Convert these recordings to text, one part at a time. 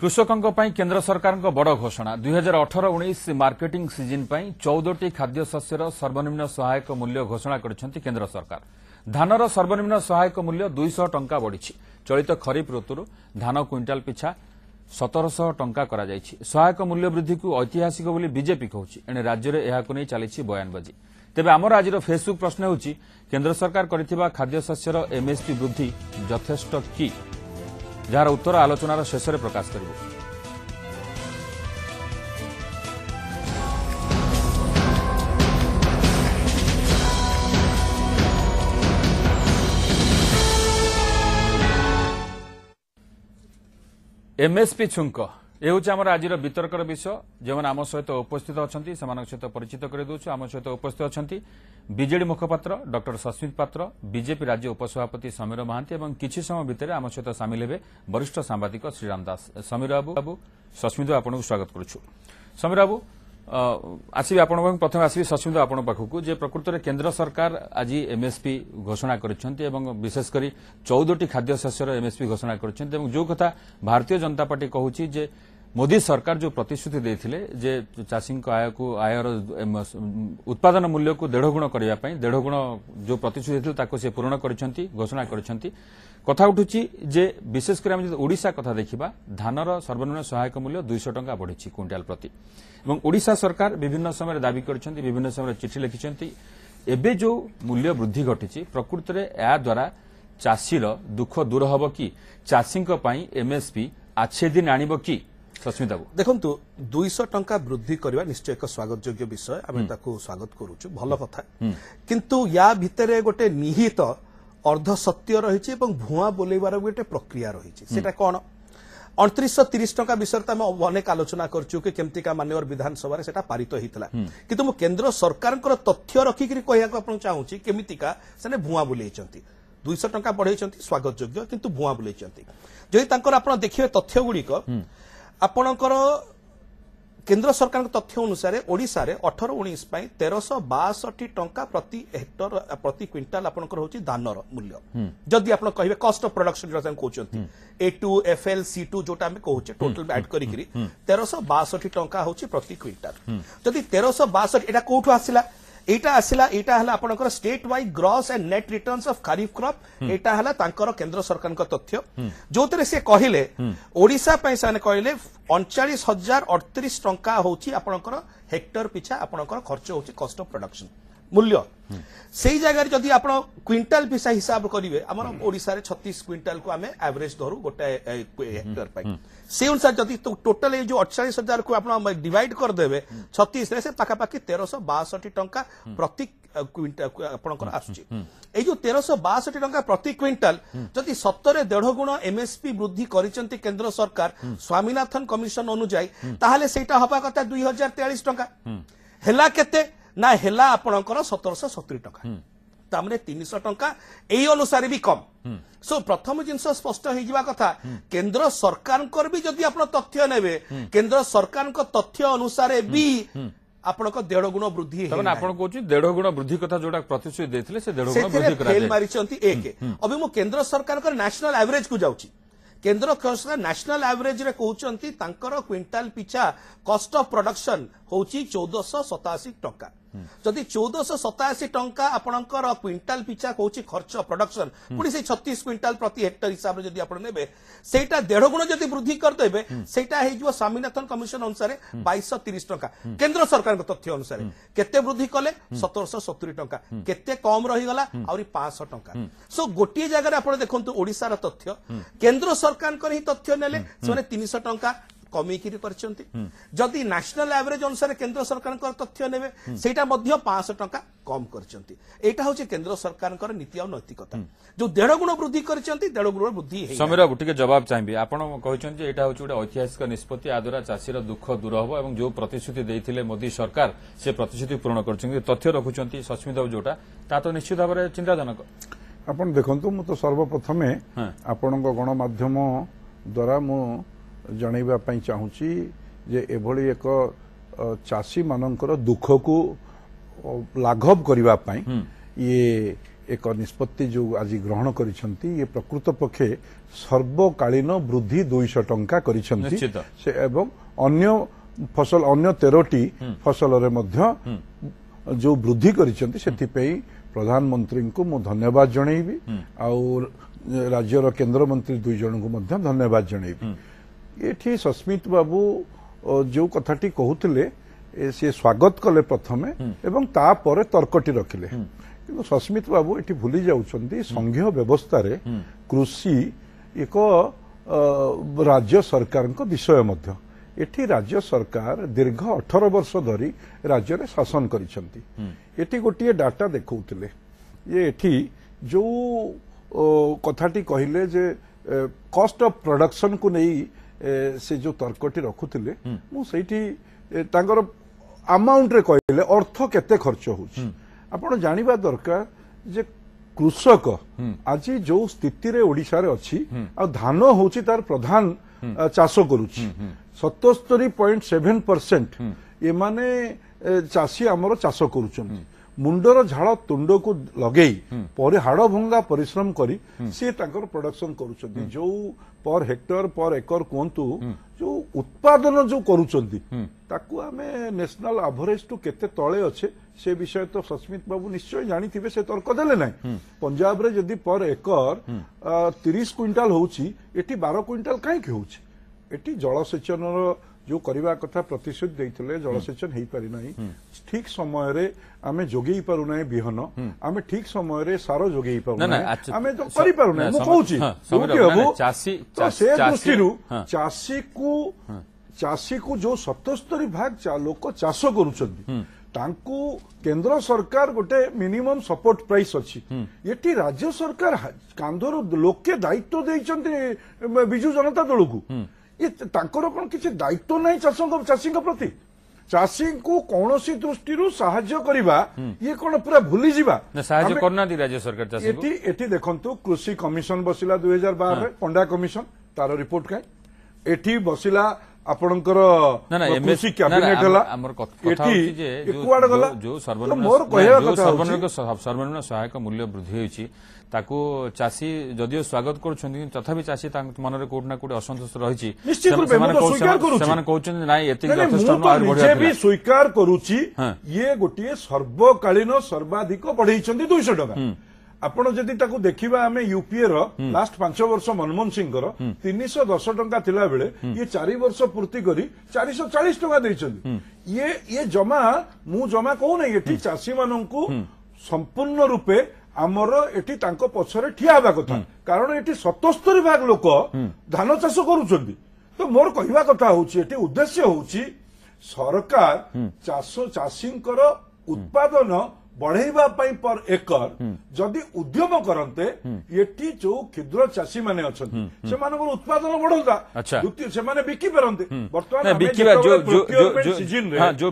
कृषकों केन्द्र सरकार बड़ घोषणा 2018-19 मार्केटिंग सीजन 14टी खाद्य शस्यर सर्वनिम्न सहायक मूल्य घोषणा करछंती केन्द्र सरकार। धानर सर्वनिम्न सहायक मूल्य 200 टंका बढ़ी। चलित खरीफ ऋतु धान क्विंटाल पिछा 1700 टंका करा जायछि। सहायक मूल्य वृद्धि को ऐतिहासिक बोली बीजेपी कहूछि। एणे राज्य में यहां नहीं चली बयानबाजी। तेबे आमर आज फेसबुक प्रश्न होछि केन्द्र सरकार करिथिबा खाद्य शस्यर एमएसपी वृद्धि यथेष्ट कि, जार उत्तर आलोचनार शेष में प्रकाश करिबो। एमएसपी छुंक ये हूँ आम आज वितर्कर विषय। जो आम सहित उपस्थित अच्छा सहित परिचित कर दूसु। आम सहित उपस्थित अच्छा बीजेडी मुखपात्र डॉक्टर सस्मित पात्र, बीजेपी राज्य उपसभापति समीर महांती और किछि समय भितर आम सहित सामिल हेबे वरिष्ठ सांबादिक श्रीराम दास। समीर बाबू सस्मित आपको स्वागत करुछु। समीर बाबू आसबि आपण प्रथम आसबि सस्मित आपण पाखकु जे प्रकृत में केन्द्र सरकार आज एमएसपी घोषणा करिसेंती एवं विशेषकर 14टी खाद्य शस्यर एमएसपी घोषणा करिसेंती एवं जो कथा भारतीय जनता पार्टी कहूची जे मोदी सरकार जो प्रतिश्रुति देथिले जे चाषी आयर उत्पादन मूल्य को 1.5 गुण करबा पई 1.5 गुण जो प्रतिश्रुति देथिले ताको से पूर्ण करिसेंती घोषणा करिसेंती। कथा उठुची जे विशेषकर हम ओडिशा कथा देखिबा धानर सर्वनिम्न सहायक मूल्य 200 टंका बढ़ी क्विंटाल प्रति एवं ओडिशा सरकार विभिन्न समय दाबी करिसेंती, विभिन्न समय चिठी लिखिसेंती। एबे जो मूल्य वृद्धि घटिची प्रकृत में या द्वारा चाषीर दुख दूर हब कि चाषी एमएसपी आछे दिन आणिबो कि? सस्मिता देखु 200 टंका वृद्धि करवा निश्चय एक स्वागत योग्य विषय। आम स्वागत करुचु भल कथा, किंतु या भितर गोटे निहित अर्ध सत्य रही भुआ बोलैबार गोटे प्रक्रिया रही। सेटा कौन 2930 टंका विषय आम अनेक आलोचना करचु कि केमतिका माननीय विधानसभा सेटा पारित होइतला, किंतु मु केंद्र सरकार तथ्य रखिकरी कहयाको आपन चाहूची केमितिका सेने भुआ बुलेइचंती। 200 टंका बढ़ेइचंती स्वागत योग्य, किंतु भुआ बुलेइचंती। जदि तांकर आपण देखिबे तथ्य गुड़िक आपणकर केंद्र सरकार तथ्य अनुसार ओडिशा रे 18-19 1362 टंका प्रति हेक्टर प्रति क्विंटाल आपणकर होची धानर मूल्य। जदि आपण कहिबे कॉस्ट ऑफ प्रोडक्शन जो कहउछंती A2 FL C2 जोटा हम कहउछे टोटल ऐड करिकरी 1362 टंका होची प्रति क्विंटाल। जदि 1362 एटा कोठु आसिला एटा हला आपनकर state wide gross and net returns of kharif crop. एटा हला तांकर केंद्र सरकार का तथ्य जोतरे से कहिले ओडिशा पई साने कहिले 39,038 टंका होची आपनकर हेक्टर पिछा आपनकर खर्च होची कॉस्ट ऑफ प्रोडक्शन मूल्य। से जगह जदि आप क्विंटाल पिछा हिसाब करेंगे आम ओडिशा रे 36 क्विंटाल को आम एवरेज धरू गोटे हेक्टर पर। से अनुसार जदि टोटल जो 48,000 को आप डिवाइड करदे 36 से पाखापाखि 1362 टंका प्रति क्विंटाल आपंकर आसुची। ए जो 1362 टंका प्रति क्विंटाल जदि 1.5 गुण एमएसपी वृद्धि करिसेंती केंद्र सरकार स्वामीनाथन कमिशन अनुଯାयी ताहले सेटा हबा कथा 2043 टंका हेला केते ना हेला आपणकर 1770 टंका तामने 300 टंका एई अनुसार भी कम। सो प्रथम जिनस स्पष्ट हो कथा केंद्र सरकार भी जदि आप तथ्य नेबे केंद्र सरकार तथ्य अनुसार भी आपन को 1.5 गुण वृद्धि तबन आपन कहउची 1.5 गुण वृद्धि कथा जोटा प्रतिश्रुति देथिले से 1.5 गुण वृद्धि करा फेल मारिचंती। एक अभी मो केंद्र सरकार को नेशनल एवरेज को जाउची। केंद्र सरकार नेशनल एवरेज रे कहउचंती तांकर क्विंटाल पिछा कॉस्ट ऑफ प्रोडक्शन होची 1487 टंका। जदि 1487 टंका आपणकर क्विंटाल पिछा कहउची खर्च प्रोडक्शन पुणी से 36 क्विंटाल प्रति हेक्टर हिसाब रे जदि आपण नेबे सेटा 1.5 गुण जदि वृद्धि कर देबे सेटा हे जो स्वामीनाथन कमिशन अनुसार 2230 टंका। केंद्र सरकार के तथ्य अनुसार केते वृद्धि कले 1770 टंका केते कम रही गला आउरी 500 टंका। सो गोटी जगह आपण देखंतु ओडिसा रा तथ्य केंद्र सरकार को ही तथ्य नेले से 300 टंका कमीकरी करछंती। जदि नेशनल एवरेज अनुसार केंद्र सरकार का तथ्य नेबे सेटा मध्य 500 टंका कम करछंती। एटा होचे केंद्र सरकार का नीति और नैतिकता जो 1.5 गुण वृद्धि करछंती 1.5 गुण वृद्धि हे। समीरा बुटिके जवाब चाहिबे आपण कहउछंती एटा होचे गोटे ऐतिहासिक निष्पत्ति आदरा चाषीर दुख दूर हबो एवं जो प्रतिश्रुति देथिले मोदी सरकार से प्रतिश्रुति पूर्ण करछंती तथ्य रखुछंती सस्मित जोटा ता तो निश्चित भाबरे चिंताजनक। आपण देखंतु मु तो सर्वप्रथमे आपण गणमाध्यम द्वारा मु जनइबा पई चाहूची जे एभली एक चाषी मानकर दुख को लाघव करिबा पई ये एक निष्पत्ति जो आज ग्रहण करिसेंती ये प्रकृत पक्षे सर्वकालीन वृद्धि 200 टंका करिसेंती निश्चित। से एवं अन्य फसल अन्य 13टी फसल रे मध्य जो वृद्धि करिसेंती सेथिपई प्रधानमंत्री को मु धन्यवाद जणैबी और राज्यर केंद्र मंत्री 2 जन को मध्य धन्यवाद जणैबी। एठी सस्मित बाबू जो कथाटी कहूतिले से स्वागत कले प्रथमे एवं तापर तर्कटी रखिले किंतु सस्मित बाबू एठी भूली जाउछंती संघीय व्यवस्था रे कृषि एक राज्य सरकार को विषय मध्य एठी राज्य सरकार दीर्घ 18 वर्ष धरी राज्य रे शासन करिसंती। एठी गोटिए डाटा देखौतिले ये एठी जो कथाटी कहिले जे कॉस्ट ऑफ प्रोडक्शन को नहीं से जो तर्कटी रखुतिले मु सेठी तांगर अमाउंट रे कहले अर्थ केते खर्च होउची आपण जानिबा दरकार जे कृषक आज जो स्थिति रे ओडिशा रे अछि आ धान होउची तार प्रधान चाष करूची 77.7% ये माने चाषी हमरो चाष करूचन मुंडर झाड़ तुंड को लगेई पर हाड़ भंगा परिश्रम करी से तांकर प्रोडक्शन करूचंती जो पर हेक्टर पर एकर कोंतु जो उत्पादन जो करूचंती ताकू आमे नेशनल एवरेज टू केते तळे अच्छे से विषय तो सस्मित बाबू निश्चय जानिथिबे से तर्क देले नाही। पंजाब रे जदी पर एकर 30 क्विंटाल होउची एठी 12 क्विंटाल काहे के होउची एठी जलसेचन जो करवा कथा प्रतिश्रुति देइथिले जलसेचन हेई पारि नाही ठीक समय रे आमे जोगेई पारु नाही बिहन आमे ठीक समय रे सारो जोगेई पारु नाही आमे तो करि पारु नाही मु कहूची चासी से दृष्टिरु चाषी को जो 77 भाग लोक चाष करूछंती तांकू केंद्र सरकार गोटे मिनिमम सपोर्ट प्राइस अछि एठी राज्य सरकार कांधर लोके दायित्व देइछंती बिजू जनता दल को ये तांकर कोन किछि दायित्व नाही चाषी प्रति चाषी को कौनसी दृष्टि साहाय्य करवा ये कौन पूरा भूली जीवा साहाय्य करना दी राज्य सरकार चाषी एठी एठी देखंतु कृषि कमिशन बसिला 2012 रे पंडा कमिशन तार रिपोर्ट काय एठी बसिला आपणकर कृषि कैबिनेट हला एठी कुआड गला जो सर्वनिम्न सहायक मूल्य वृद्धि होईची ताकू चाषी जदियो स्वागत करूछंती तथापि चाषी मनरे कोट ना कोट असंतोष रहिची निश्चित रूपे सेमान कहउछन नाइ एतिक यथेष्ट आर बढ़िया भी स्वीकार करूची ये गोटिए सर्वकालीन सर्वाधिक बढ़ेइछंती 200 टका आपण जदि ताकू देखिबा आमे यूपीए रो लास्ट 5 वर्ष मनमोहन सिंह रो 310 टका थिला बेले ये 4 वर्ष पूर्ति करी 440 टका देइछंती ये जमा मु जमा कहू नै एठी चाषी माननकू संपूर्ण रूपे आमर एठी तांको पछरे ठिया हेबा कथा कारण एठी 77 भाग लोक धान चाष करूछंती तो मोर कहिबा कथा होउची एठी उद्देश्य होउची सरकार चाषींकर उत्पादन बढ़ेबा पई पर एकर जदि उद्यम करन्ते एठी जो क्षुद्र चाषी माने अछंती से मानकर उत्पादन बढ़ोता द्वितीय से माने बिकी परन्ते वर्तमान बिकिबा जो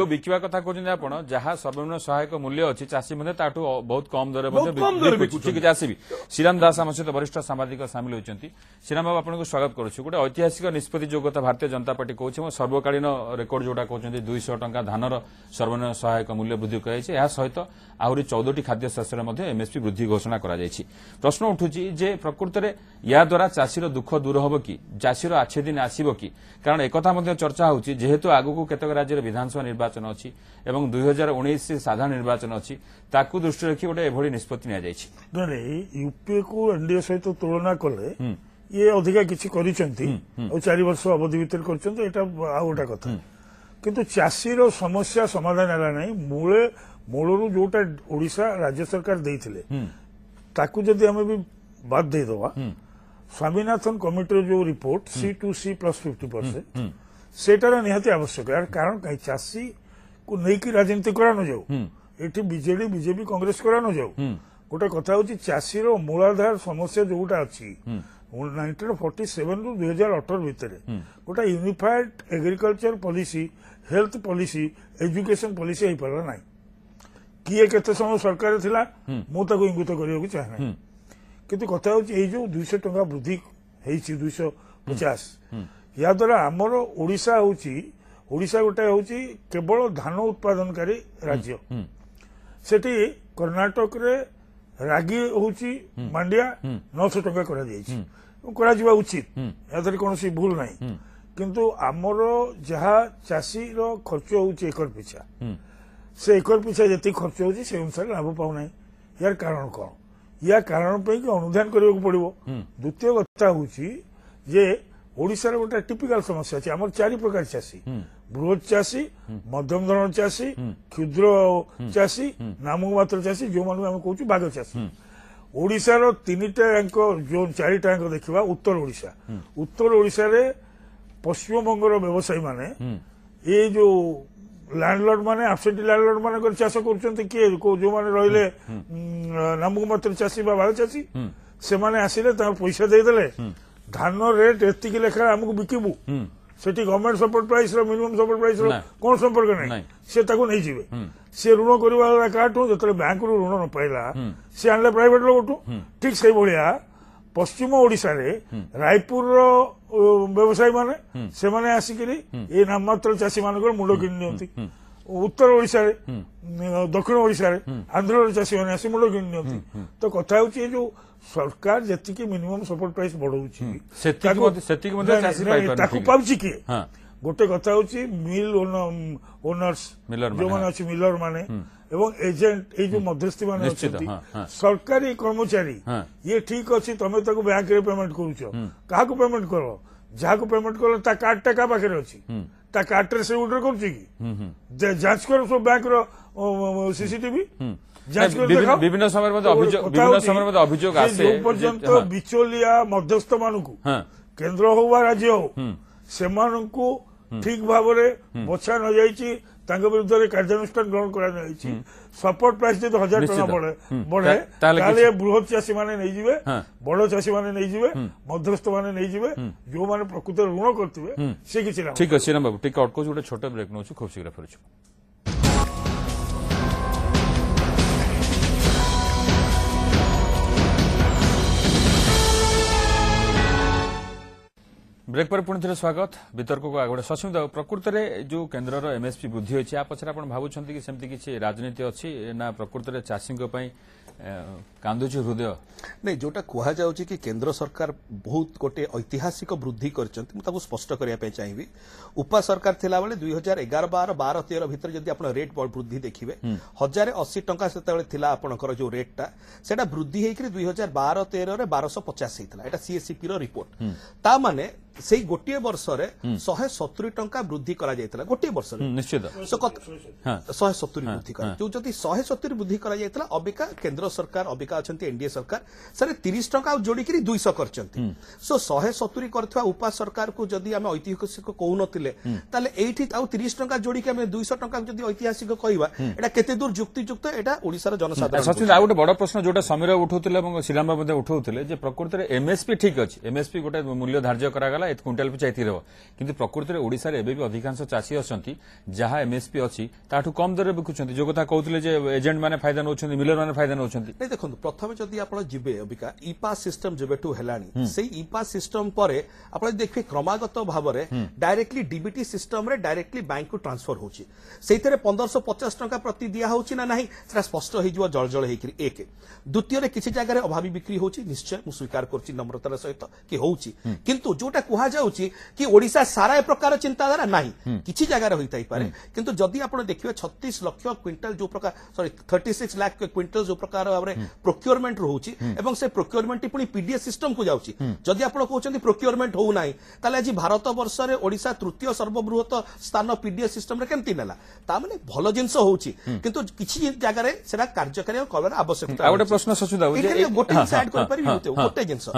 बिकिबा कथा कहउछन आपण जहा सर्वनिम्न सहायक मूल्य अछि चाषी मध्ये ताटू बहुत कम दर मध्ये बिकुछि चाषी भी श्रीराम दास हम सहित वरिष्ठ सामाजिक सामिल होइछंती श्रीराम बाबू आपनको स्वागत करूछु गोटे ऐतिहासिक निष्पत्ति जो कथा भारतीय जनता पार्टी कहउछ सर्वकालीन रेकॉर्ड जोटा कहउछंती 200 टंका धानर सर्वनिम्न सहायक मूल्य वृद्धि कहैछि या सहित आहरी 14टी खाद्य शस्य एमएसपी वृद्धि घोषणा करा जायछि। प्रश्न उठुछि जे प्रकृत रे या द्वारा चाषीर दुख दूर होबो कि चाषीर आछे दिन आसीबो कि कारण एकथा मध्ये चर्चा होछि जेहेतु आगुको केतक राज्य विधानसभा निर्वाचन अछि एवं 2019 साधारण निर्वाचन अछि ताकू दृष्टि रखि गोटे एभଳି निष्पत्ति निया जायछि नै यूपीए को एनडीए सहित तुलना कले ये अधिका किछि करिसंती और 4 वर्ष अवधि भीतर करचंती एटा आ गोटा कथा किंतु चाषीर समस्या समाधान हला नै मूलरू जोटा ओडिशा राज्य सरकार देइथिले ताकू जदि हमें भी बात दे दवा स्वामीनाथन कमिटी जो रिपोर्ट C2C प्लस 50% सेटार निहाती आवश्यक यार कारण कहीं चाषी को नहीं राजनीति करा न जाऊ एठी बीजेडी बीजेपी कांग्रेस करा न जाऊ गोटे कथा होची चाषीर मूलाधार समस्या जोटा अछि 1947 रु 2018 भितर गोटे unified agriculture policy health policy education policy हो पारा ना किए केते समय सरकार थिला मु ताको इंगित करियो चाहे किंतु कथा होची जो 200 टका वृद्धि हेची 250 या द्वारा आमर ओडिशा गोटे होची केवल धान उत्पादनकारी राज्य सेठी कर्नाटक रे ରାଗି ହଉଛି ମାଣ୍ଡିଆ 900 ଟଙ୍କା କରାଯାଇଛି କରାଯିବା ଉଚିତ ଏଥିରେ କୌଣସି ଭୁଲ ନାହିଁ କିନ୍ତୁ ଆମର ଯାହା ଚାଷୀର ଖର୍ଚ୍ଚ ହଉଛି ଏକର ପିଛା ସେ ଏକର ପିଛା ଯେତିକି ଖର୍ଚ୍ଚ ହଉଛି ସେ ଅନୁସାରେ ଲାଭ ପାଉନାହିଁ यार कारण कौन या कारण पे अनुधान करने को पड़ो द्वितीय कथा हूँ जे ओडिशार गोटे टिपिकल समस्या अच्छे आम 4 प्रकार चाषी बृहत चाषी मध्यम धरण चाषी क्षुद्र चाषी नामक मात्र चाषी जो मान आम कहूँ बाघ चाषी ओडिशार 3टा जो 4टा देखा उत्तर ओडिशा पश्चिम बंगर व्यवसायी माने ये जो लैंडलॉर्ड माने एब्सेंटी लैंडलॉर्ड माने चाष करछन्ते किए जो माने रहिले नामक मात्र चाषी बा बाघ चाषी से माने आसिले ता पैसा दे देले धान रेट एतिक लेखा हमकु बिकिबु सेठी गवर्नमेंट सपोर्ट प्राइस रो मिनिमम सपोर्ट प्राइस रो कोन संपर्क नै से ताको नै जीवे से ऋण करबा वाला काटो जतले बैंक रो ऋण न पाइला से आनले प्राइवेट लोगटू ठीक सही भलिया पश्चिम ओडिशा रे रायपुर रो व्यवसायी माने से माने आसिकरी ए नाममात्र चाषी मानकर मुंड किनि नियंती उत्तर ओडिशा रे दक्षिण ओडिशा रे आंध्र रे चाषी माने आसी मुंड किनि नियंती तो कथा होची जो सरकार जति मिनिमम सपोर्ट प्राइस बढ़ौची सेतिक मध्ये चाषी पाइ पार ताकू पाउची के गोटे कथा होची मिल ओनर्स जो माने अछि मिलर माने एवं एजेंट ये जो मध्यस्थी माने अछंती सरकारी कर्मचारी ये ठीक अछि तमे ताको बैंक रे पेमेंट करूछ काहा को पेमेंट करो जहा को पेमेंट करो ता कार्ड टका पाखरे अछि ता कार्ड रे से उडर करछि की जांच करो सब बैंक रो सीसीटीवी जांच कर विभिन्न समय अभियोग आसे पर्यंत बिचौलिया मध्यस्थ मानकू केंद्र हो वा राज्य हो से मानकू ठीक भाबरे बछा न जाईची तांग विरुद्ध कार्यानुष्ठान ग्रहण करा सपोर्ट प्राइस जो 1000 टका बढ़े ताले बृहत चाषी माने नहीं जीवे बड़ चाषी माने नहीं जीवे मध्यस्थ माने नहीं जीवे जो माने प्रकृत ऋण करथिबे से किछि ना ठीक अछि ना बाबू ठीक अटको जोटे छोटे ब्रेक नोछु खूब शीघ्र फेरुछु ब्रेक पर पुणी थे स्वागत वितर्क को आगे सस्मित प्रकृत में जो केन्द्र एमएसपी वृद्धि होती है पचर आप भावुं कि सेमती किसी राजनीति अच्छी ना प्रकृत में चाषी कांदुची हृदय नहीं जोटा कहुआ कि केंद्र सरकार बहुत गोटे ऐतिहासिक वृद्धि कर स्पष्ट करने चाहिए उपा सरकार थिला बेले 2011-12 12-13 भितर जदि आपण रेट वृद्धि देखिए 1080 टंका सेतेबेले थिला आपणकर जो रेटटा सेटा वृद्धि हेकरी 2012-13 रे 1250 हेतला एटा सीएससीपी रो रिपोर्ट ता माने सेई गोटिए वर्ष रे 170 टंका वृद्धि करा जायतला गोटिए वर्ष रे निश्चित 170 वृद्धि करा जो जदि 170 वृद्धि करा जायतला अबिका केंद्र सरकार अबिका अछंती एनडीए सरकार सरे 30 टंका जोड़ी करी 200 करचंती सो 170 करथवा उपा सरकार को जदि हम ऐतिहासिक कहू नथिले ताले एठी आउ 30 टंका जोड़ी के हम 200 टंका जदि ऐतिहासिक कहबा एटा केते दूर युक्तियुक्त एटा ओडिसा रो जनसाधारण सचिन आ गोटे बड़ प्रश्न जोटा समीर उठाउथिले एवं श्रीराम मध्ये उठाउथिले जे प्रकृति रे एमएसपी ठीक अछि एमएसपी गोटे मूल्य धार्य करा गला एक क्विंटल पिछा एथि रहबो किंतु प्रकृति रे ओडिसा रे एबे भी अधिकांश चाषी अछंती जहा एमएसपी अछि ताठू कम दर रे बिकुछंती जो कथा कहउथिले जे एजेंट माने फायदा नउछंती मिलर माने फायदा नउछंती नहीं देखो प्रथम जदि आप जीवे अबिका ईपास सिस्टम जेबेठू हेलानी से ईपास सिस्टम परे आप देखिए क्रमागत भाव में डायरेक्टली डीबीटी सिस्टम रे डायरेक्टली बैंक को ट्रांसफर होची सेइथरे 1550 टंका प्रति दिया होची ना नाही सेटा स्पष्ट होई जिवो जळजळ हेकरी एक द्वितीय रे किछि जगह रे अभावी बिक्री होची निश्चय मु स्वीकार करची नम्रतार सहित कि होची किंतु जोटा कुहा जाउची कि ओडिसा सारा ए प्रकार चिंताधारा नाही किछि जगह रे होइताई पारे किंतु जदि आपण देखिबे 36 लाख क्विंटल जो प्रकार सॉरी 36 लाख क्विंटल जो प्रकार भाबरे प्रोक्योरमेंट रहउची एवं से प्रोक्योरमेंट पुनी पीडीएस सिस्टम को जाउची जदि आपण कहउचंती प्रोक्योरमेंट हो नाही ताले आज भारत वर्ष रे ओडिसा तृतीय सर्वबृहत स्थान पीडीएस सिस्टम रे केमती नेला ता माने भलो जिंस होउची किंतु किछि जगह रे सेरा कार्यकारी करबार आवश्यकता आ गोटे प्रश्न सचुदा जे गोटे ऐड कर परिबि गोटे जिंस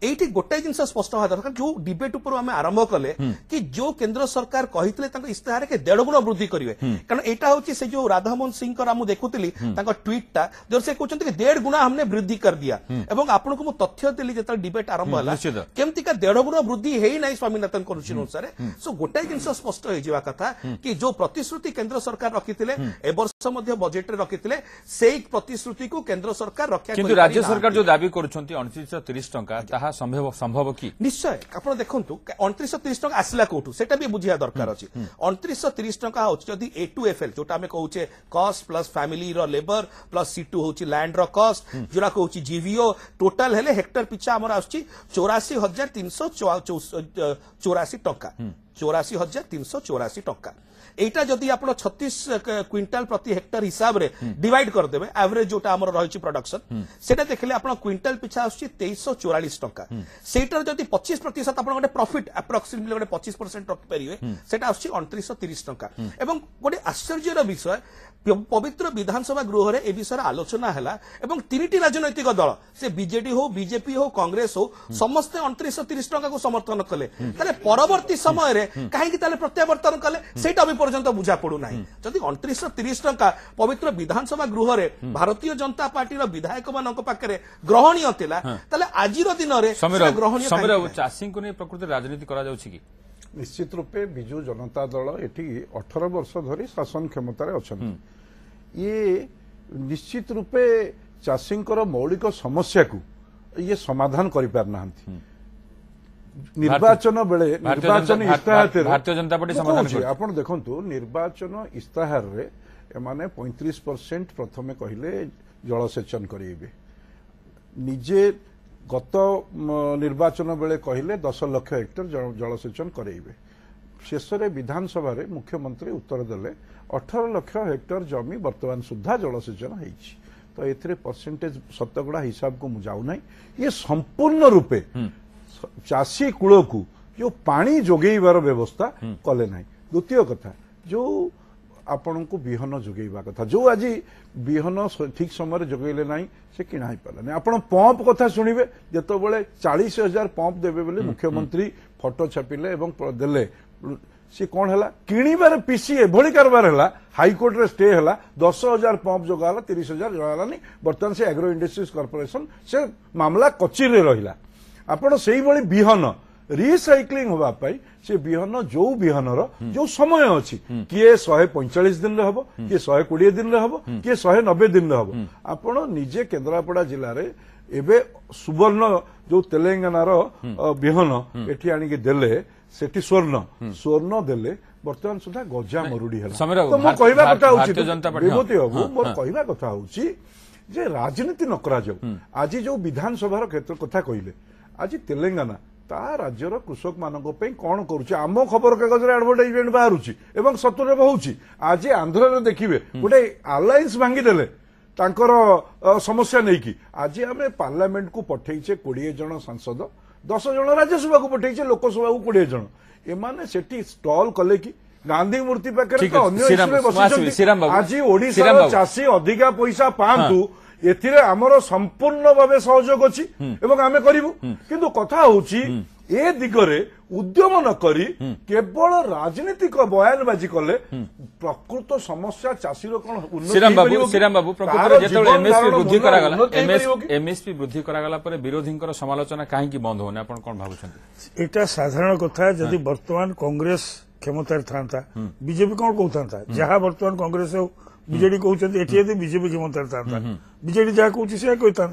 एठी गोटे जिनस स्पष्ट होगा दरकार जो डिबेट ऊपर आम आरंभ कले कि जो केंद्र सरकार कही इस्ताहार के 1.5 गुण वृद्धि करेंगे कारण यहाँ हूँ से जो राधामोहन सिंह मुझे देखुली ट्वीटा जो से कहते 1.5 गुणा हमने वृद्धि कर दिया एवं आपको मुझे तथ्य देली जो डिबेट आरंभ है केमती का 1.5 गुण वृद्धि है ना स्वामीनाथन करुषि अनुसार सो गोटे जिनस स्पष्ट हो कथा कि जो प्रतिश्रुति केंद्र सरकार रखी ए वर्ष बजेट रे रखी से प्रतिश्रुति को केंद्र सरकार रक्षा किंतु राज्य सरकार जो दाबी करुछंती 2930 टंका ताहा संभव कि निश्चय आप देखु 2930 टका आसला कोठू सेटा भी बुझिया दरकार अछि 2930 टका होछि जदी A2FL जोटा हमें कहूचे कॉस्ट प्लस फैमिली रो लेबर प्लस C2 होछि लैंड रो कॉस्ट जोरा कहूछि जीवीओ टोटल हेले हेक्टर पिछा हमर आछि 84,384 टका 84,384 टका एटा जदि आपण 36 क्विंटाल प्रति हेक्टर हिसाब रे डिवाइड कर देबे एवरेज जोटा हमर रहिछि प्रोडक्शन सेटा देखले आपण क्विंटाल पिछा आछि 2344 टका सेटर जदि 25% आपण गोटे प्रॉफिट अप्रोक्सीमेटली गोटे 25% रखि परिवे सेटा आछि 2930 टका एवं गोटे आश्चर्यर विषय पवित्र विधानसभा गृह रे ए विषय आलोचना हला एवं तीनटी राजनैतिक दल से बीजेडी हो बीजेपी हो कांग्रेस हो समस्त 2930 टका को समर्थन कले ताले परवर्ती समय रे काहे कि ताले प्रत्यावर्तन कले सेटा भी पर्यंत बुझा पड़ू नाही जदि 2930 टका पवित्र विधानसभा गृह रे भारतीय जनता पार्टी रो विधायक मानक पाकरे ग्रहणीय थिला ताले आजिरो दिन रे ग्रहणीय समय चाषी को नै प्रकृति राजनीति करा जाउछि कि निश्चित रूपे बिजु जनता दल एठी 18 वर्ष धरी शासन क्षमता रे अछन ये निश्चित रूपे चाषींकर मौलिक समस्या को ये समाधान करि पार नाहंती निर्वाचन बेले निर्वाचन इस्ताहार भारतीय जनता पार्टी समाधान कर आपण देखंतु निर्वाचन इस्ताहार रे एमाने 35% प्रथमे कहिले जलसेचन करेबे निजे गत निर्वाचन बेले कहिले 10 लाख हेक्टर जलसेचन करेबे शेष रे विधानसभा रे मुख्यमंत्री उत्तर देले 18 लाख हेक्टर जमी वर्तमान सुधा जलसेचन हेछि तो एथरे परसेंटेज शतकड़ा हिसाब को मुझाऊ नहीं ये संपूर्ण रूपे चाषी कूल को जो पानी जोगेबार व्यवस्था कले ना द्वितीय कथा जो आपण को बिहन जोगेबा कथा जो आज बिहन ठीक समय जोगेले ना से किणा ही पारानी आपण पंप कथा शुणिबे जेतो बेले 40,000 पंप देबे बोले मुख्यमंत्री फोटो छापिले एवं देले सी कौन है किणवार पीसी एभली कारबार है हाईकोर्ट रे स्टे है 10,000 पंप जोगाला 30,000 जोगालानी बर्तमान से एग्रो इंडस्ट्रीज कॉर्पोरेशन से मामला कची रे रहिला आपण सेही भली बिहन रिसाइक्लिंग होबा पाई से बिहन जो बिहनर जो समय अछि किए 145 दिन रे हबो किए 120 दिन रे हबो किए 190 दिन रे हबो आपण निजे केंद्रापड़ा जिल्ला रे एबे सुवर्ण जो तेलंगाना रो बिहन एठी आनी के देले सेठी स्वर्ण देले वर्तमान सुधा गजा मरुडी है तो मो कहबा कथा होची विभूति बाबू मोर कहबा कथा होची जे राजनीति न करा जाऊ आज जो विधानसभा रो क्षेत्र कथा कहिले आज तेलंगाना ता राज्यर कृषक मानक पे कौन करुचे आम खबर कागज रे एडवर्टाइजमेंट बाहरुची एवं सतुरे होउची आज आंध्र रे देखिबे गोटे अलायंस भांगी देले तांकर समस्या नै की आज आमे पार्लियामेंट को पठेइचे 20 जन सांसद 10 जन राज्यसभा को पठेइचे लोकसभा को 20 जन एमाने सेठी स्टॉल कले की गांधी मूर्ति पाखे तो अन्य इश्यूरे बसिଛନ୍ତି आज ओडिसा चाषी अधिका पैसा पांतु एथिरे हमरो संपूर्ण भावे सहयोग अछि एवं आमे करिवु किंतु कथा होछि ए दिगरे उद्यम न करी केवल राजनीतिक बयानबाजी कले प्रकृत समस्या चाषी रो कोन उन्नति श्रीराम बाबू प्रकृत जेतले एमएसपी वृद्धि करागला एमएसपी वृद्धि करागला परे विरोधींकर समालोचना काहे की बंद होने आपण कोन भाबुछन्ती एटा साधारण कथा जदि वर्तमान कांग्रेस क्षमता थांता बीजेपी कोन कहता जहां वर्तमान कांग्रेस बीजेडी कहते एटी यदि बीजेपी क्षमता था बीजेडी जहाँ कहूँ से कहता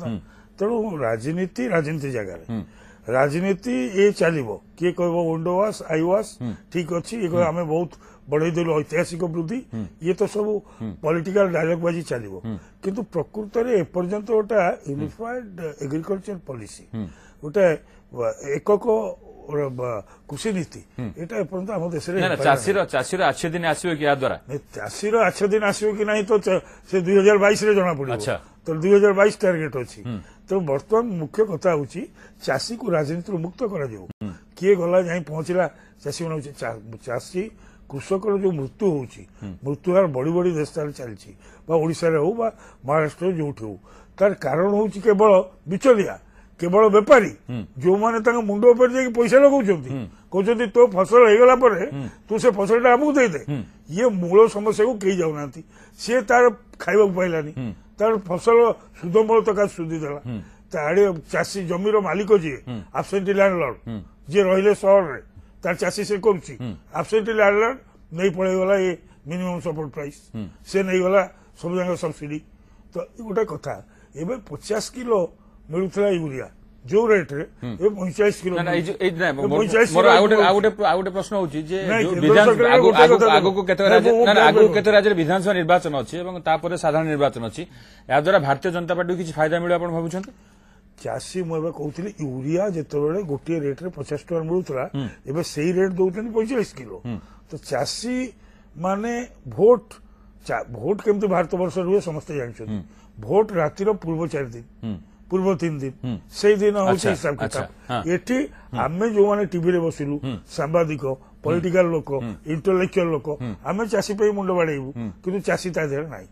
तेणु राजनीति जगह राजनीति ये चलो किए कह ओंडो वास आई वास ठीक अच्छी ये आम बहुत बढ़ेदेलु ऐतिहासिक वृद्धि ये तो सब पॉलिटिकल डायलॉग बाजी चलो किंतु प्रकृत में एपर्यंत गोटा यूनिफाइड एग्रीकल्चर पॉलिसी गोटे एकक कृषि नीति एटा एपर्यंत आम देश चाषीर आछ दिन आसो कि द्वारा चाषीर आछ दिन आसो कि नहीं तो से 2022 रे जना पड़ो तो 2022 टार्गेट अच्छी तो बर्तमान मुख्य कथा हूँ चाषी को राजनीति मुक्त करा किए गला जाए पहुंचला चाषी मन चाषी कृषक जो मृत्यु होची मृत्यु हार बढ़ी बढ़ी देश चलती ओडिशा हो महाराष्ट्र जो तार कारण हूँ केवल बिचलिया केवल बेपारी जो माने मुंड उपर पैसा लगाउछन्ती कहते तो फसल होगला तू से फसल आमको दे दे ये मूल समस्या को कहीं जाऊना सी तार खाइबा पाइलानी तार फसल सुध मूल तक सुधीदेला ताड़े चाषी जमीर मालिक जी आबसेंटी लैंडलॉर्ड जी रहिले सहर रे तार चाषी से करुची आबसेंटी लैंडलॉर्ड नहीं पड़ेगला ये मिनिमम सपोर्ट प्राइस से नहीं गला सब जगह सब्सिडी तो गोटे कथा एबे 50 किलो मिलुथला यूरिया जो रेट रे 45 किलो ନା, ନା, ଏଇ ଯୋଉ- ଏଇ ନାଇଁ, ମୋର 45 ମୋର ଆଉ ଗୋଟେ କିଲୋ ଆଉ ଗୋଟେ ପ୍ରଶ୍ନ ହଉଛି ଯେ ନାଇଁ, ଯୋଉ କେନ୍ଦ୍ର ସରକାର ଗୋଟେ କଥା ଆଗକୁ କେତେ ନାଇଁ, ରାଜ୍ୟ ମୁଁ ନା, ନା, ଆଗକୁ କହିବି। କେତେ ରାଜ୍ୟରେ ବିଧାନସଭା ନିର୍ବାଚନ ଅଛି ଏବଂ ତାପରେ ସାଧାରଣ ନିର୍ବାଚନ ଅଛି ଏହା ଦ୍ୱାରା ଭାରତୀୟ ଜନତା ପାର୍ଟିକୁ କିଛି ଫାଇଦା ମିଳିବ ଆପଣ ଭାବୁଛନ୍ତି? ଚାଷୀ ମୁଁ ଏବେ କହୁଥିଲି ୟୁରିଆ ଯେତେବେଳେ ଗୋଟିଏ ରେଟ୍ରେ 50 ଟଙ୍କା ମିଳୁଥିଲା ଏବେ ସେଇ ରେଟ୍ ଦଉଛନ୍ତି 45 କିଲୋ ତ ଚାଷୀ ମାନେ ଭୋଟ କେମିତି ଭାରତ ବର୍ଷ ରୁହେ ସମସ୍ତେ ଜାଣିଛନ୍ତି ଭୋଟ ରାତିର ପୂର୍ବ 4 ଦିନ ପୂର୍ବ 3 ଦିନ ସେଇ ଦିନ ହଉଛି ଆଚ୍ଛା, ହିସାବ ଆଚ୍ଛା, କିତାବ ହଁ। ଏଠି ଆମେ ଯୋଉମାନେ ଟିଭିରେ ବସିଲୁ ସାମ୍ବାଦିକ ପଲିଟିକାଲ ଲୋକ ଇଣ୍ଟେଲେକ୍ଚୁଆଲ ଲୋକ ଆମେ ଚାଷୀ ପାଇଁ ମୁଣ୍ଡ ବାଡେଇବୁ କିନ୍ତୁ ଚାଷୀ ତା ଦେହରେ ନାହିଁ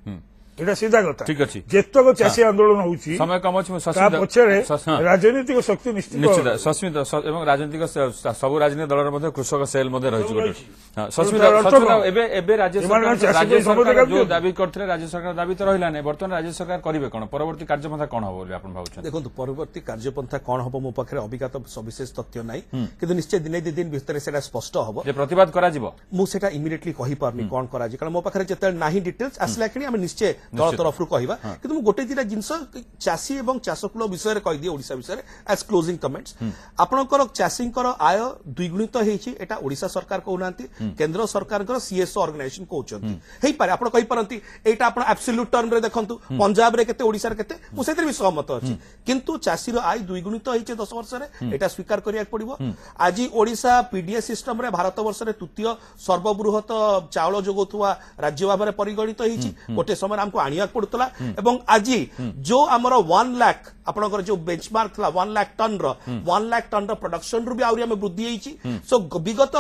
এটা সিধা কথা ঠিক আছে। যেতক চাষী আন্দোলন হচ্ছে ସମୟ କମ ଅଛି ମୁଁ ତା ଶସ୍ମିତ ପଛରେ ହଁ। ରାଜନୈତିକ ଶକ୍ତି ନିଶ୍ଚିତ ନିଶ୍ଚିତ ସସ୍ମିତ ଏବଂ ରାଜନୈତିକ ସବୁ ରାଜନୈତିକ ଦଳର ମଧ୍ୟ କୃଷକ ସେଲ୍ ମଧ୍ୟ ରହିଛି ଗୋଟେ ହଁ, ସସ୍ମିତ ତାର ଅର୍ଥ ସସ୍ମିତ, କଣ? ଏବେ ରାଜ୍ୟ ଏମାନେ ସରକାର ଚାଷୀ ରାଜ୍ୟ ପାଇଁ ସମତେ ସରକାର କାମ ଯୋଉ ଦିଅନ୍ତୁ। ଦାବି କରିଥିଲେ ରାଜ୍ୟ ସରକାର ଦାବି ତ ରହିଲା ନାହିଁ ବର୍ତ୍ତମାନ ରାଜ୍ୟ ସରକାର କରିବେ କଣ ପରବର୍ତ୍ତୀ କାର୍ଯ୍ୟପନ୍ଥା କଣ ହବ ବୋଲି ଆପଣ ଭାବୁଛନ୍ତି? ଦେଖନ୍ତୁ ପରବର୍ତ୍ତୀ କାର୍ଯ୍ୟପନ୍ଥା କଣ ହବ ମୋ ପାଖରେ ଅବିକାତ ସବିଶେଷ ତଥ୍ୟ ନାହିଁ କିନ୍ତୁ ନିଶ୍ଚୟ ଦିନେ ଦି ଦିନ ଭିତରେ ସେଟା ସ୍ପଷ୍ଟ ହବ ଯେ ପ୍ରତିବାଦ କରାଯିବ ମୁଁ ସେଟା ଇମିଡିଏଟଲି କହିପାରୁନି କଣ କରାଯିବ କାରଣ ମୋ ପାଖରେ ଯେତେବେଳେ ନାହିଁ ଡିଟେଲ୍ସ ଆସିଲା କିଣି ଆମେ ନିଶ୍ଚୟ ଦଳ ତରଫରୁ କହିବା କିନ୍ତୁ ମୁଁ ଗୋଟେ ଦିଟା ଜିନିଷ ଚାଷୀ ଏବଂ ଚାଷକୂଳ ବିଷୟରେ କହିଦିଏ ଓଡିଶା ବିଷୟରେ ଆଜ୍ କ୍ଲୋଜିଂ କମେଣ୍ଟସ୍ ଆପଣଙ୍କର ଚାଷୀଙ୍କର ଆୟ ଦ୍ୱିଗୁଣିତ ହେଇଛି ଏଟା ଓଡିଶା ସରକାର କହୁନାହାନ୍ତି କେନ୍ଦ୍ର ସରକାରଙ୍କର ସିଏସ୍ଓ ଅର୍ଗାନାଇଜେସନ କହୁଛନ୍ତି ହେଇପାରେ ଆପଣ କହିପାରନ୍ତି ଏଇଟା ଆପଣ ଆବସଲ୍ୟୁଟ ଟର୍ମରେ ଦେଖନ୍ତୁ ପଞ୍ଜାବରେ କେତେ ଓଡିଶାରେ କେତେ ମୁଁ ସେଥିରେ ବି ସହମତ ଅଛି କିନ୍ତୁ ଚାଷୀର ଆୟ ଦ୍ୱିଗୁଣିତ ହେଇଛି 10 ବର୍ଷରେ ଏଟା ସ୍ୱୀକାର କରିବାକୁ ପଡିବ ଆଜି ଓଡିଶା ପିଡିଏସ୍ ସିଷ୍ଟମରେ ଭାରତ ବର୍ଷରେ ତୃତୀୟ ସର୍ବବୃହତ ଚାଉଳ ଯୋଗାଉଥିବା ରାଜ୍ୟ ଭାବରେ ପରିଗଣିତ ହେଇଛି ଗୋଟେ ସମୟରେ ଆମକୁ ଆଣିବାକୁ ପଡୁଥିଲା ଏବଂ ଆଜି ଯୋଉ ଆମର 1 ଲାખ ଆପଣଙ୍କର ଯୋଉ ବେଞ୍ଚମାର୍କ ଥିଲା 1 ଲାख ଟନ୍ ର ପ୍ରଡକ୍ସନ ରୁ ବି ଆହୁରି ଆମେ ବୃଦ୍ଧି ହେଇଛି ସୋ ବିଗତ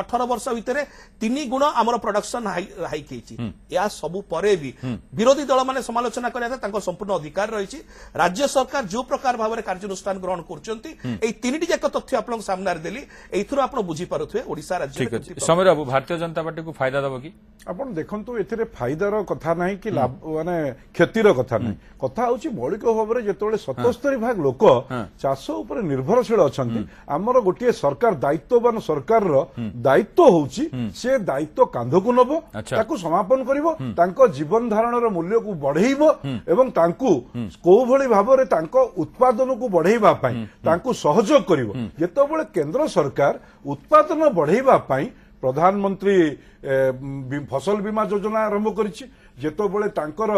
18 ବର୍ଷ ଭିତରେ 3 ଗୁଣ ଆମର ପ୍ରଡକ୍ସନ ହାଇକ୍ ହେଇଛି ଏହା ସବୁ ପରେ ବି ବିରୋଧୀ ଦଳ ମାନେ ସମାଲୋଚନା କରିବା ତାଙ୍କ ସମ୍ପୂର୍ଣ୍ଣ ଅଧିକାର ରହିଛି ରାଜ୍ୟ ସରକାର ଯୋଉ ପ୍ରକାର ଭାବରେ କାର୍ଯ୍ୟାନୁଷ୍ଠାନ ଗ୍ରହଣ କରୁଛନ୍ତି ଏଇ ତିନିଟି ଯାକ ତଥ୍ୟ ଆପଣଙ୍କ ସାମ୍ନାରେ ଦେଲି ଏଇଥିରୁ ଆପଣ ବୁଝିପାରୁଥିବେ ଓଡିଶା ଠିକ ରାଜ୍ୟରେ ଅଛି ସମୀର ବାବୁ ଭାରତୀୟ ଜନତା ପାର୍ଟିକୁ ଫାଇଦା ଦେବ କି? ଆପଣ ଦେଖନ୍ତୁ ଏଥିରେ ଫାଇଦାର କଥା ନାହିଁ କି ଲାଭ ମାନେ କ୍ଷତିର କଥା ନାହିଁ କଥା ହଉଛି ମୌଳିକ ଭାବରେ ଯେତେବେଳେ 77% ଲୋକ ଚାଷ ଉପରେ ନିର୍ଭରଶୀଳ ଅଛନ୍ତି ଆମର ଗୋଟିଏ ସରକାର ଦାୟିତ୍ୱବାନ ସରକାରର ଦାୟିତ୍ୱ ହଉଛି ସେ ଦାୟିତ୍ୱ କାନ୍ଧକୁ ନବ ଆଚ୍ଛା। ତାକୁ ସମାପନ କରିବ ତାଙ୍କ ଜୀବନ ଧାରଣର ମୂଲ୍ୟକୁ ବଢେଇବ ଏବଂ ତାଙ୍କୁ କୋଉ ଭଳି ଭାବରେ ତାଙ୍କ ଉତ୍ପାଦନକୁ ବଢେଇବା ପାଇଁ ତାଙ୍କୁ ସହଯୋଗ କରିବ ଯେତେବେଳେ କେନ୍ଦ୍ର ସରକାର ଉତ୍ପାଦନ ବଢେଇବା ପାଇଁ ପ୍ରଧାନମନ୍ତ୍ରୀ ଫସଲ ବୀମା ଯୋଜନା ଆରମ୍ଭ କରିଛି ଯେତେବେଳେ ତାଙ୍କର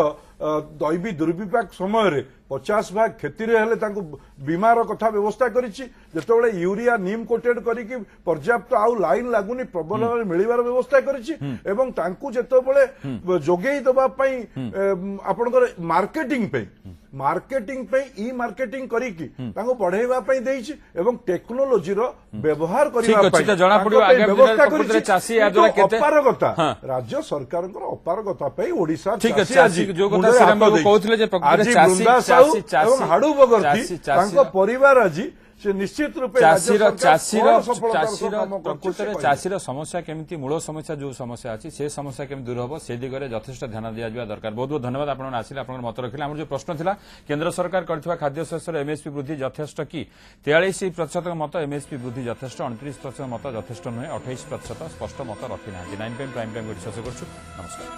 ଦୈବୀ ଦୁର୍ବିପାକ ସମୟରେ 50% କ୍ଷତିରେ ହେଲେ ତାଙ୍କୁ ବୀମାର କଥା ବ୍ୟବସ୍ଥା କରିଛି ଯେତେବେଳେ ୟୁରିଆ ନିମ୍ କୋଟେଡ୍ କରିକି ପର୍ଯ୍ୟାପ୍ତ ଆଉ ଲାଇନ୍ ଲାଗୁନି ପ୍ରବଳ ମିଳିବାର ବ୍ୟବସ୍ଥା କରିଛି ଏବଂ ତାଙ୍କୁ ଯେତେବେଳେ ଯୋଗେଇ ଦେବା ପାଇଁ ଆପଣଙ୍କର ମାର୍କେଟିଂ ପାଇଁ ଇ ମାର୍କେଟିଂ କରିକି ତାଙ୍କୁ ବଢେଇବା ପାଇଁ ଦେଇଛି ଏବଂ ଟେକ୍ନୋଲୋଜିର ବ୍ୟବହାର କରିବା ପାଇଁ ବ୍ୟବସ୍ଥା କରିଛି ଚାଷୀ ଏହା ଦ୍ୱାରା କେତେ ଅପାରଗତା ରାଜ୍ୟ ସରକାରଙ୍କର ଅପାରଗତା ପାଇଁ ଓଡିଶା ଠିକ ଅଛି ଚାଷୀ ଯୋଉ କଥା ଶ୍ରୀରାମ ବାବୁ କହୁଥିଲେ ଯେ ପ୍ରକୃତରେ ଚାଷୀ ଏବଂ ହାଡୁ ବଗର୍ତ୍ତୀ ତାଙ୍କ ପରିବାର ଆଜି ସେ ନିଶ୍ଚିତ ରୂପେ ପ୍ରକୃତରେ ଚାଷୀର ସମସ୍ୟା କେମିତି ମୂଳ ସମସ୍ୟା ଯୋଉ ସମସ୍ୟା ଅଛି ସେ ସମସ୍ୟା କେମିତି ଦୂର ହେବ ସେ ଦିଗରେ ଯଥେଷ୍ଟ ଧ୍ୟାନ ଦିଆଯିବା ଦରକାର ବହୁତ ବହୁତ ଧନ୍ୟବାଦ ଆପଣ ଆସିଲେ ଆପଣଙ୍କର ମତ ରଖିଲେ ଆମର ଯୋଉ ପ୍ରଶ୍ନ ଥିଲା କେନ୍ଦ୍ର ସରକାର କରିଥିବା ଖାଦ୍ୟଶସ୍ୟର ଏମ୍ଏସ୍ପି ବୃଦ୍ଧି ଯଥେଷ୍ଟ କି 43% ମତ ଏମ୍ଏସ୍ପି ବୃଦ୍ଧି ଯଥେଷ୍ଟ 29% ମତ ଯଥେଷ୍ଟ ନୁହେଁ 28% ସ୍ପଷ୍ଟ ମତ ରଖିନାହାନ୍ତି 9 ପ୍ରାଇମ୍ ଟାଇମ୍ ଶେଷ କରୁଛୁ ନମସ୍କାର।